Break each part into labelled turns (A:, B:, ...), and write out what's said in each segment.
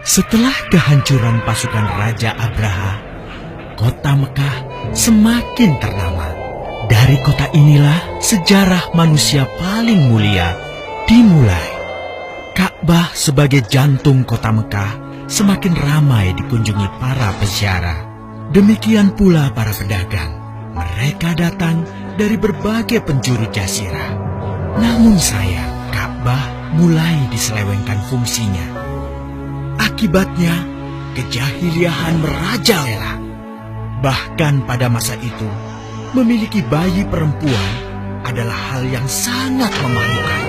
A: Setelah kehancuran pasukan Raja Abraha, kota Mekah semakin ternama. Dari kota inilah sejarah manusia paling mulia dimulai. Ka'bah sebagai jantung kota Mekah semakin ramai dikunjungi para peziarah. Demikian pula para pedagang. Mereka datang dari berbagai penjuru jazirah. Namun sayang, Ka'bah mulai diselewengkan fungsinya. Akibatnya, kejahiliahan merajalela. Bahkan pada masa itu, memiliki bayi perempuan adalah hal yang sangat memalukan.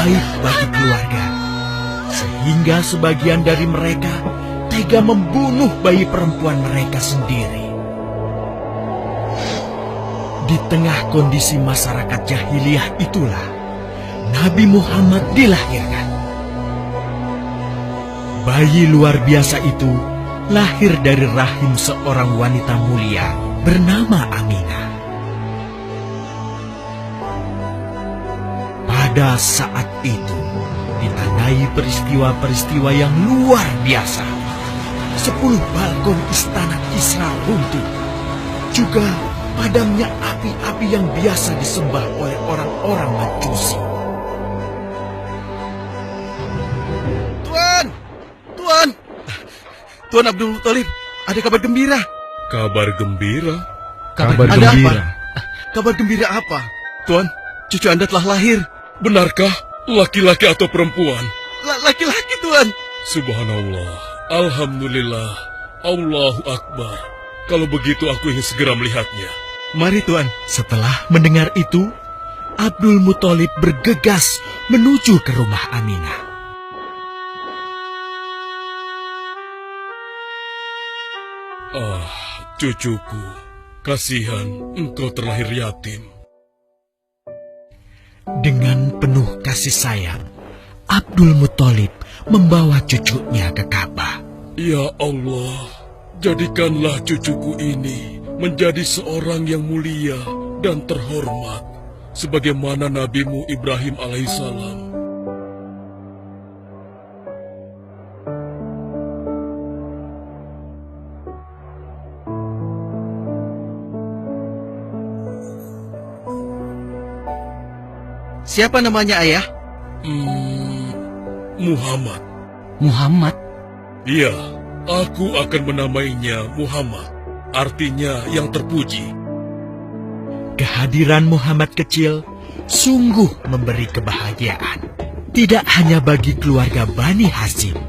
A: Aib bagi keluarga. Sehingga sebagian dari mereka tega membunuh bayi perempuan mereka sendiri. Di tengah kondisi masyarakat jahiliyah itulah Nabi Muhammad dilahirkan. Bayi luar biasa itu lahir dari rahim seorang wanita mulia bernama Aminah. Pada saat itu ditandai peristiwa-peristiwa yang luar biasa. 10 balkon istana Kisra runtuh. Juga padamnya api-api yang biasa disembah oleh orang-orang Majusi.
B: Tuan Abdul Muthalib, ada kabar gembira.
C: Kabar gembira?
B: Kabar gembira? Kabar gembira apa? Tuan, cucu Anda telah lahir.
C: Benarkah? Laki-laki atau perempuan?
B: Laki-laki, Tuan.
C: Subhanallah, Alhamdulillah, Allahu Akbar. Kalau begitu aku ingin segera melihatnya.
B: Mari, Tuan.
A: Setelah mendengar itu, Abdul Muthalib bergegas menuju ke rumah Aminah.
C: Ah, cucuku, kasihan engkau terlahir yatim.
A: Dengan penuh kasih sayang, Abdul Muthalib membawa cucunya ke Ka'bah.
C: Ya Allah, jadikanlah cucuku ini menjadi seorang yang mulia dan terhormat, sebagaimana Nabimu Ibrahim alaihissalam.
B: Siapa namanya, Ayah?
C: Muhammad.
D: Muhammad?
C: Iya, aku akan menamainya Muhammad. Artinya yang terpuji.
A: Kehadiran Muhammad kecil sungguh memberi kebahagiaan. Tidak hanya bagi keluarga Bani Hashim.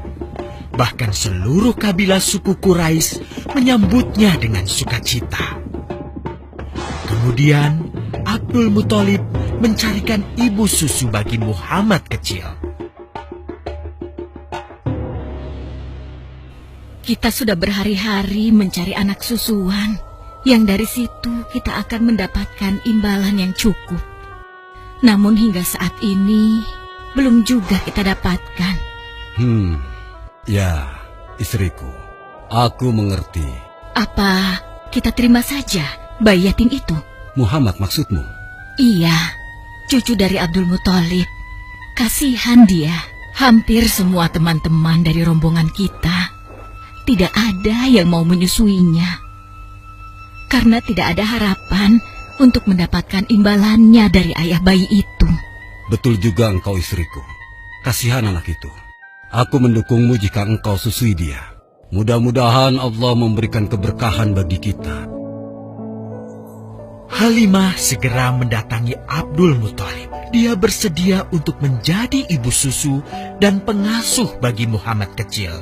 A: Bahkan seluruh kabilah suku Quraisy menyambutnya dengan sukacita. Kemudian Abdul Muthalib mencarikan ibu susu bagi Muhammad kecil.
D: Kita sudah berhari-hari mencari anak susuan, yang dari situ kita akan mendapatkan imbalan yang cukup. Namun hingga saat ini, belum juga kita dapatkan.
E: Ya, istriku, aku mengerti.
D: Apa kita terima saja bayi yatim itu?
E: Muhammad maksudmu?
D: Iya, cucu dari Abdul Muthalib. Kasihan dia. Hampir semua teman-teman dari rombongan kita tidak ada yang mau menyusuinya. Karena tidak ada harapan untuk mendapatkan imbalannya dari ayah bayi itu.
E: Betul juga engkau, istriku. Kasihan anak itu. Aku mendukungmu jika engkau susui dia. Mudah-mudahan Allah memberikan keberkahan bagi kita.
A: Halimah segera mendatangi Abdul Muthalib. Dia bersedia untuk menjadi ibu susu dan pengasuh bagi Muhammad kecil.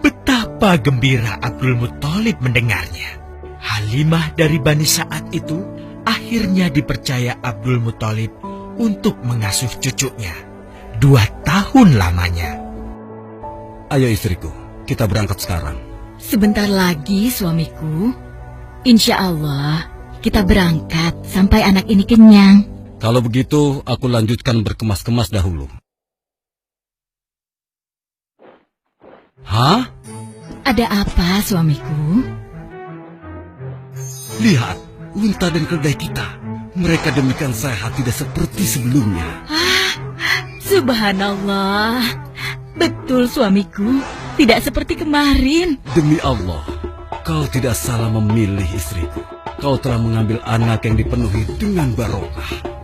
A: Betapa gembira Abdul Muthalib mendengarnya. Halimah dari Bani Sa'ad itu akhirnya dipercaya Abdul Muthalib untuk mengasuh cucunya 2 tahun lamanya.
E: Ayo istriku, kita berangkat sekarang.
D: Sebentar lagi suamiku. Insya Allah kita berangkat sampai anak ini kenyang.
E: Kalau begitu, aku lanjutkan berkemas-kemas dahulu. Hah?
D: Ada apa suamiku?
E: Lihat, unta dan keledai kita. Mereka demikian sehat, tidak seperti sebelumnya.
D: Subhanallah. Betul suamiku, tidak seperti kemarin.
E: Demi Allah, kau tidak salah memilih istriku. Kau telah mengambil anak yang dipenuhi dengan barokah.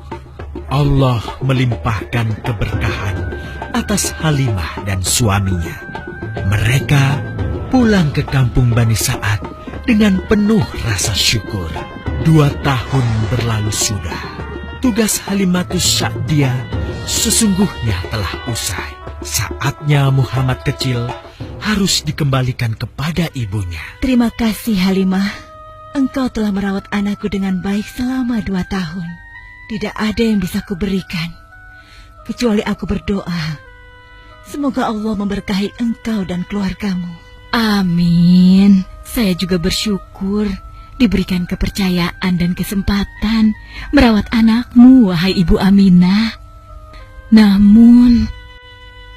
A: Allah melimpahkan keberkahan atas Halimah dan suaminya. Mereka pulang ke kampung Bani Sa'ad dengan penuh rasa syukur. 2 tahun berlalu sudah. Tugas Halimatus Sa'diyah sesungguhnya telah usai. Saatnya Muhammad kecil harus dikembalikan kepada ibunya.
D: Terima kasih Halimah. Engkau telah merawat anakku dengan baik selama 2 tahun. Tidak ada yang bisa kuberikan, kecuali aku berdoa. Semoga Allah memberkahi engkau dan keluargamu. Amin. Saya juga bersyukur diberikan kepercayaan dan kesempatan merawat anakmu, wahai Ibu Aminah. Namun,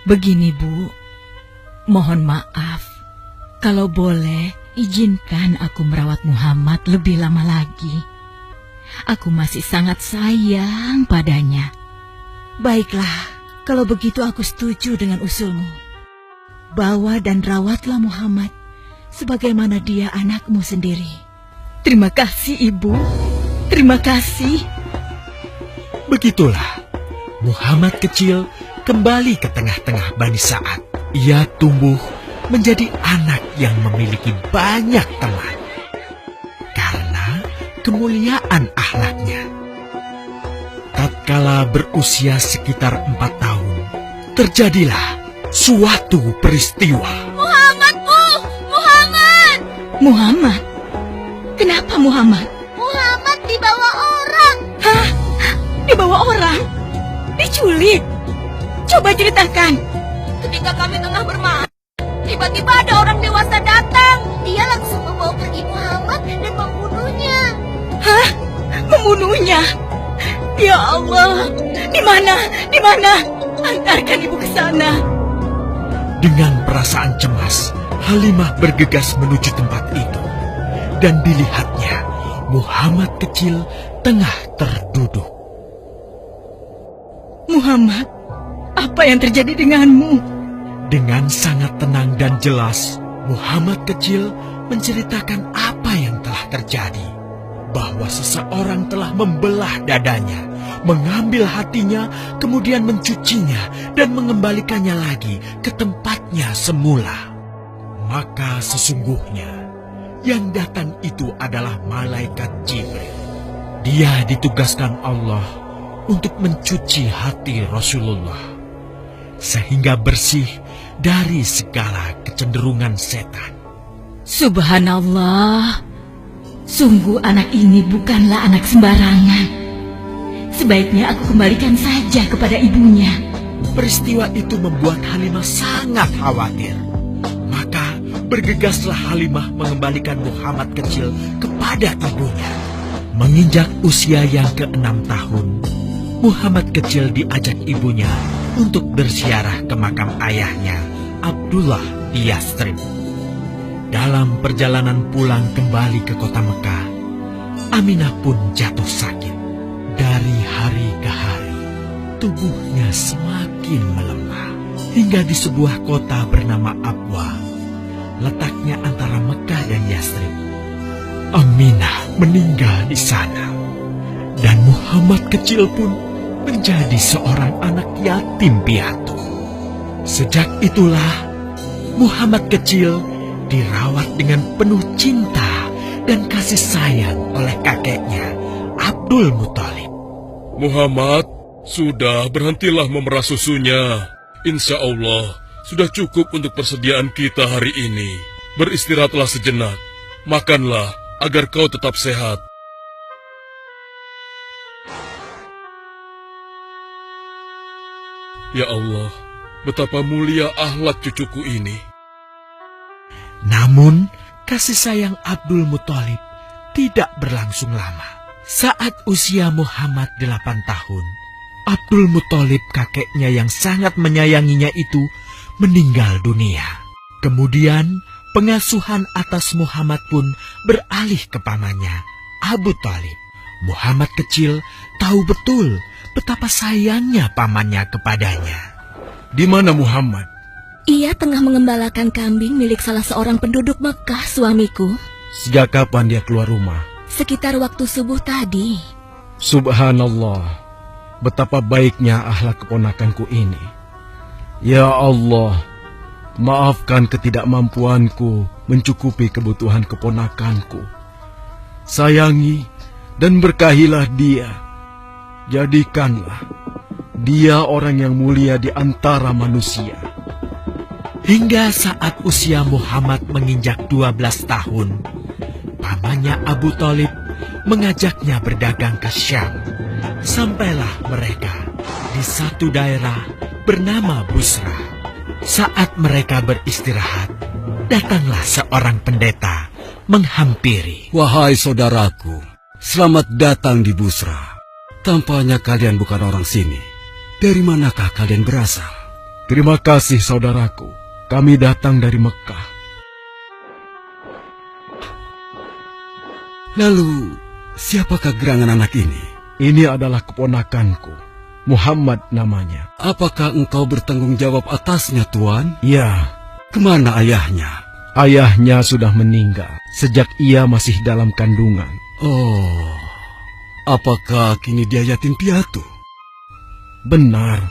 D: begini Bu, mohon maaf. Kalau boleh, izinkan aku merawat Muhammad lebih lama lagi. Aku masih sangat sayang padanya. Baiklah, kalau begitu aku setuju dengan usulmu. Bawa dan rawatlah Muhammad sebagaimana dia anakmu sendiri. Terima kasih, Ibu. Terima kasih.
A: Begitulah, Muhammad kecil kembali ke tengah-tengah Bani Sa'ad. Ia tumbuh menjadi anak yang memiliki banyak teman. Karena kemuliaan akhlaknya. Tatkala berusia sekitar 4 tahun, terjadilah suatu peristiwa.
D: Muhammad, Bu! Muhammad! Muhammad? Kenapa Muhammad?
F: Muhammad dibawa orang.
D: Hah? Dibawa orang? Diculik? Coba ceritakan.
F: Ketika kami tengah bermain, tiba-tiba ada orang dewasa datang. Dia langsung membawa pergi Muhammad dan membunuhnya.
D: Hah? Membunuhnya? Ya Allah, di mana? Di mana? Antarkan ibu ke sana.
A: Dengan perasaan cemas, Halimah bergegas menuju tempat itu. Dan dilihatnya, Muhammad kecil tengah terduduk.
D: Muhammad, apa yang terjadi denganmu?
A: Dengan sangat tenang dan jelas, Muhammad kecil menceritakan apa yang telah terjadi. Bahwa seseorang telah membelah dadanya, mengambil hatinya, kemudian mencucinya dan mengembalikannya lagi ke tempatnya semula. Maka sesungguhnya yang datang itu adalah malaikat Jibril. Dia ditugaskan Allah untuk mencuci hati Rasulullah sehingga bersih dari segala kecenderungan setan.
D: Subhanallah. Sungguh anak ini bukanlah anak sembarangan. Sebaiknya aku kembalikan saja kepada ibunya.
A: Peristiwa itu membuat Halimah sangat khawatir. Maka bergegaslah Halimah mengembalikan Muhammad kecil kepada ibunya. Menginjak usia yang ke-6 tahun, Muhammad kecil diajak ibunya untuk berziarah ke makam ayahnya, Abdullah di Yathrib. Dalam perjalanan pulang kembali ke kota Mekah, Aminah pun jatuh sakit. Dari hari ke hari, tubuhnya semakin melemah. Hingga di sebuah kota bernama Abwa, letaknya antara Mekah dan Yathrib, Aminah meninggal di sana. Dan Muhammad kecil pun menjadi seorang anak yatim piatu. Sejak itulah, Muhammad kecil dirawat dengan penuh cinta dan kasih sayang oleh kakeknya, Abdul Muthalib.
C: Muhammad, sudah berhentilah memerah susunya. Insya Allah, sudah cukup untuk persediaan kita hari ini. Beristirahatlah sejenak. Makanlah agar kau tetap sehat. Ya Allah, betapa mulia akhlak cucuku ini.
A: Namun, kasih sayang Abdul Muthalib tidak berlangsung lama. Saat usia Muhammad 8 tahun, Abdul Muthalib kakeknya yang sangat menyayanginya itu meninggal dunia. Kemudian, pengasuhan atas Muhammad pun beralih ke pamannya, Abu Thalib. Muhammad kecil tahu betul betapa sayangnya pamannya kepadanya.
B: Di mana Muhammad?
F: Ia tengah mengembalakan kambing milik salah seorang penduduk Mekah, suamiku.
B: Sejak kapan dia keluar rumah?
F: Sekitar waktu subuh tadi.
B: Subhanallah, betapa baiknya akhlak keponakanku ini. Ya Allah, maafkan ketidakmampuanku mencukupi kebutuhan keponakanku. Sayangi dan berkahilah dia. Jadikanlah dia orang yang mulia di antara manusia.
A: Hingga saat usia Muhammad menginjak 12 tahun, pamannya Abu Thalib mengajaknya berdagang ke Syam. Sampailah mereka di satu daerah bernama Busra. Saat mereka beristirahat, datanglah seorang pendeta menghampiri.
E: Wahai saudaraku, selamat datang di Busra. Tampaknya kalian bukan orang sini. Dari manakah kalian berasal?
B: Terima kasih saudaraku. Kami datang dari Mekah.
E: Lalu, siapakah gerangan anak ini?
B: Ini adalah keponakanku. Muhammad namanya.
E: Apakah engkau bertanggung jawab atasnya, Tuan?
B: Ya,
E: Kemana ayahnya?
B: ayahnya sudah meninggal sejak ia masih dalam kandungan.
E: Oh, apakah kini dia yatim piatu?
B: Benar,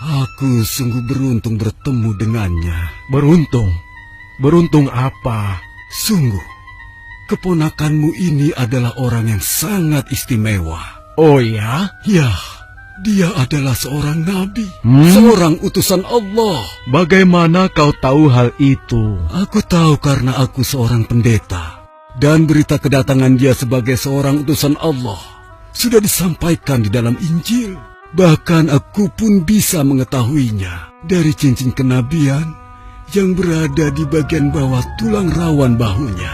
E: Aku sungguh beruntung bertemu dengannya.
B: beruntung. Beruntung apa?
E: Sungguh, keponakanmu ini adalah orang yang sangat istimewa.
B: Oh ya?
E: Ya, dia adalah seorang nabi,
B: Hmm?
E: seorang utusan Allah.
B: Bagaimana kau tahu hal itu?
E: Aku tahu karena aku seorang pendeta, dan berita kedatangan dia sebagai seorang utusan Allah sudah disampaikan di dalam Injil. Bahkan aku pun bisa mengetahuinya dari cincin kenabian yang berada di bagian bawah tulang rawan bahunya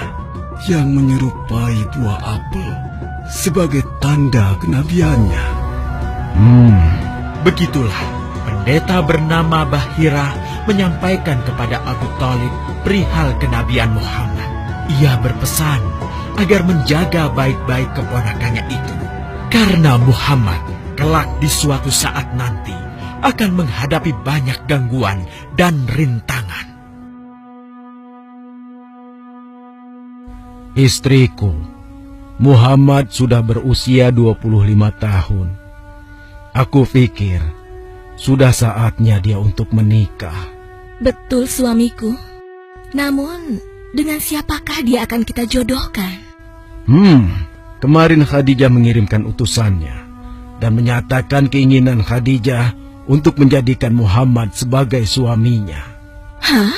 E: yang menyerupai buah apel sebagai tanda kenabiannya.
A: Begitulah pendeta bernama Bahira menyampaikan kepada Abu Thalib perihal kenabian Muhammad. Ia berpesan agar menjaga baik-baik keponakannya itu, karena Muhammad kelak di suatu saat nanti akan menghadapi banyak gangguan dan rintangan.
B: Istriku, Muhammad sudah berusia 25 tahun. Aku pikir sudah saatnya dia untuk menikah.
F: Betul, suamiku. Namun, dengan siapakah dia akan kita jodohkan?
B: Kemarin Khadijah mengirimkan utusannya dan menyatakan keinginan Khadijah untuk menjadikan Muhammad sebagai suaminya.
F: Hah?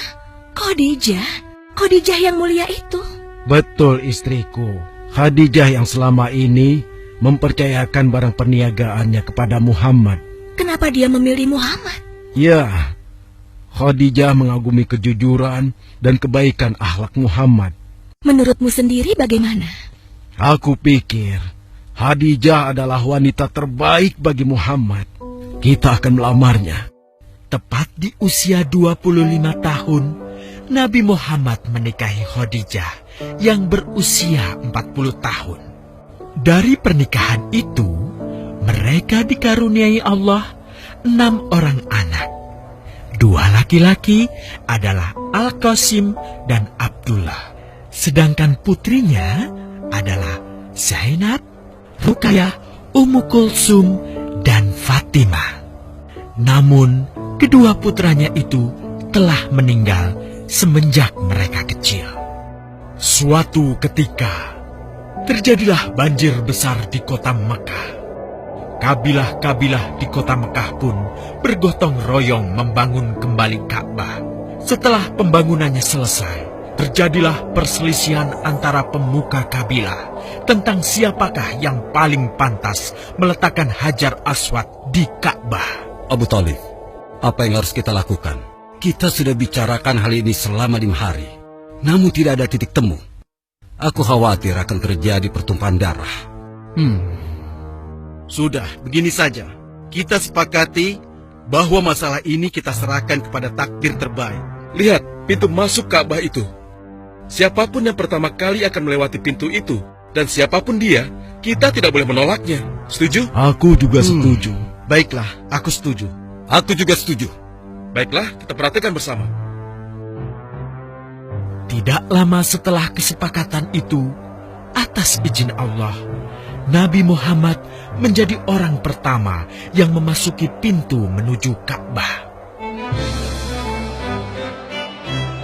F: Khadijah? Khadijah yang mulia itu?
B: Betul, istriku. Khadijah yang selama ini mempercayakan barang perniagaannya kepada Muhammad.
F: Kenapa dia memilih Muhammad?
B: Ya, Khadijah mengagumi kejujuran dan kebaikan akhlak Muhammad.
F: Menurutmu sendiri bagaimana?
B: Aku pikir Khadijah adalah wanita terbaik bagi Muhammad. Kita akan melamarnya.
A: Tepat di usia 25 tahun, Nabi Muhammad menikahi Khadijah yang berusia 40 tahun. Dari pernikahan itu, mereka dikaruniai Allah 6 orang anak. 2 laki-laki adalah Al-Qasim dan Abdullah. Sedangkan putrinya adalah Zainab, Ruqayyah, Ummu Kulsum, dan Fatimah. Namun, kedua putranya itu telah meninggal semenjak mereka kecil. Suatu ketika, terjadilah banjir besar di kota Mekah. Kabilah-kabilah di kota Mekah pun bergotong royong membangun kembali Ka'bah. Setelah pembangunannya selesai, terjadilah perselisihan antara pemuka kabilah tentang siapakah yang paling pantas meletakkan Hajar Aswad di Ka'bah.
E: Abu Thalib, apa yang harus kita lakukan? Kita sudah bicarakan hal ini selama 5 hari, namun tidak ada titik temu. Aku khawatir akan terjadi pertumpahan darah.
B: Sudah, begini saja. Kita sepakati bahwa masalah ini kita serahkan kepada takdir terbaik.
C: Lihat pintu masuk Ka'bah itu. Siapapun yang pertama kali akan melewati pintu itu, dan siapapun dia, kita tidak boleh menolaknya. Setuju?
B: Aku juga setuju. Baiklah, aku setuju.
E: Aku juga setuju.
C: Baiklah, kita perhatikan bersama.
A: Tidak lama setelah kesepakatan itu, atas izin Allah, Nabi Muhammad menjadi orang pertama yang memasuki pintu menuju Ka'bah.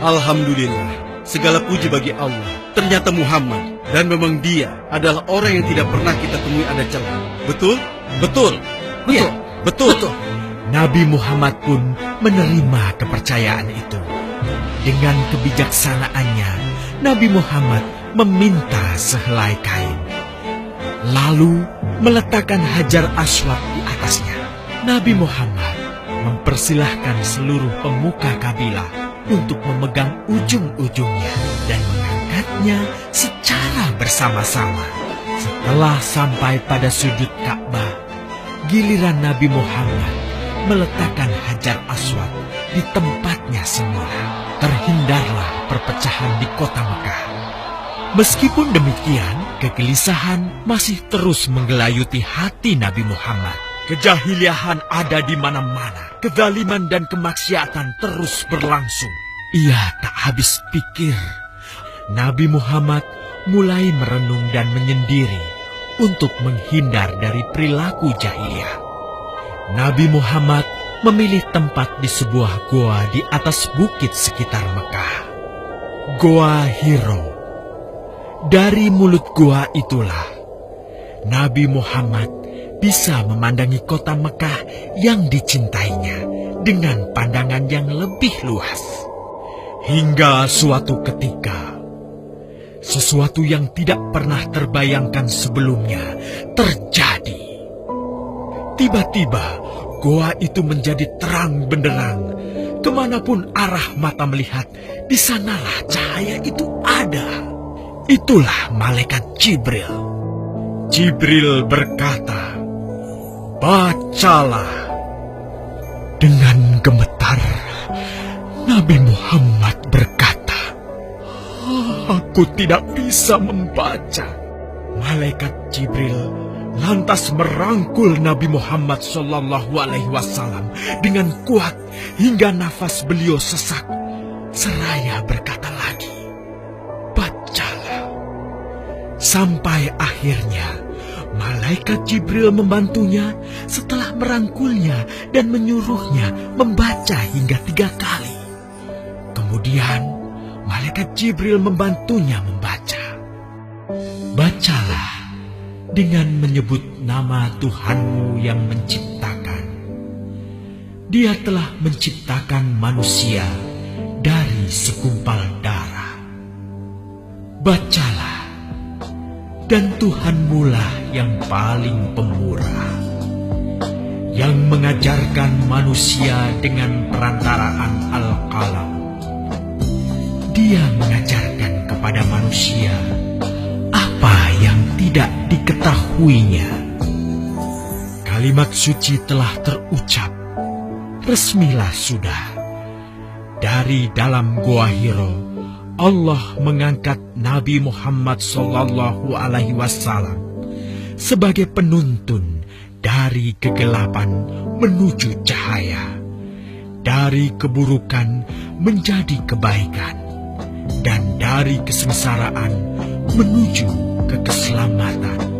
E: Alhamdulillah, segala puji bagi Allah. Ternyata Muhammad, dan memang dia adalah orang yang tidak pernah kita temui ada celah. Betul? Betul. Betul. Betul.
A: Nabi Muhammad pun menerima kepercayaan itu. Dengan kebijaksanaannya, Nabi Muhammad meminta sehelai kain, lalu meletakkan Hajar Aswad di atasnya. Nabi Muhammad mempersilahkan seluruh pemuka kabilah untuk memegang ujung-ujungnya dan mengangkatnya secara bersama-sama. Setelah sampai pada sudut Ka'bah, giliran Nabi Muhammad meletakkan Hajar Aswad di tempatnya semula. Terhindarlah perpecahan di kota Mekah. Meskipun demikian, kegelisahan masih terus menggelayuti hati Nabi Muhammad. Kejahiliahan ada di mana-mana. Kezaliman dan kemaksiatan terus berlangsung. Ia tak habis pikir. Nabi Muhammad mulai merenung dan menyendiri untuk menghindar dari perilaku jahiliyah. Nabi Muhammad memilih tempat di sebuah goa di atas bukit sekitar Mekah. Goa Hiro. Dari mulut goa itulah Nabi Muhammad bisa memandangi kota Mekah yang dicintainya dengan pandangan yang lebih luas. Hingga suatu ketika, sesuatu yang tidak pernah terbayangkan sebelumnya terjadi. Tiba-tiba, goa itu menjadi terang benderang. Kemanapun arah mata melihat, di sanalah cahaya itu ada. Itulah malaikat Jibril. Jibril berkata, "Bacalah." Dengan gemetar, Nabi Muhammad berkata, "Aku tidak bisa membaca." Malaikat Jibril lantas merangkul Nabi Muhammad SAW dengan kuat hingga nafas beliau sesak. Seraya berkata lagi, "Bacalah." Sampai akhirnya malaikat Jibril membantunya setelah merangkulnya dan menyuruhnya membaca hingga 3 kali. Kemudian malaikat Jibril membantunya membaca. "Bacalah dengan menyebut nama Tuhanmu yang menciptakan. Dia telah menciptakan manusia dari segumpal darah. Bacalah, dan Tuhanmulah yang paling pemurah, yang mengajarkan manusia dengan perantaraan Al-Qalam. Dia mengajarkan kepada manusia apa yang tidak diketahuinya." Kalimat suci telah terucap. Resmilah sudah. Dari dalam Goa Hiro, Allah mengangkat Nabi Muhammad SAW sebagai penuntun dari kegelapan menuju cahaya, dari keburukan menjadi kebaikan, dan dari kesengsaraan menuju ke keselamatan.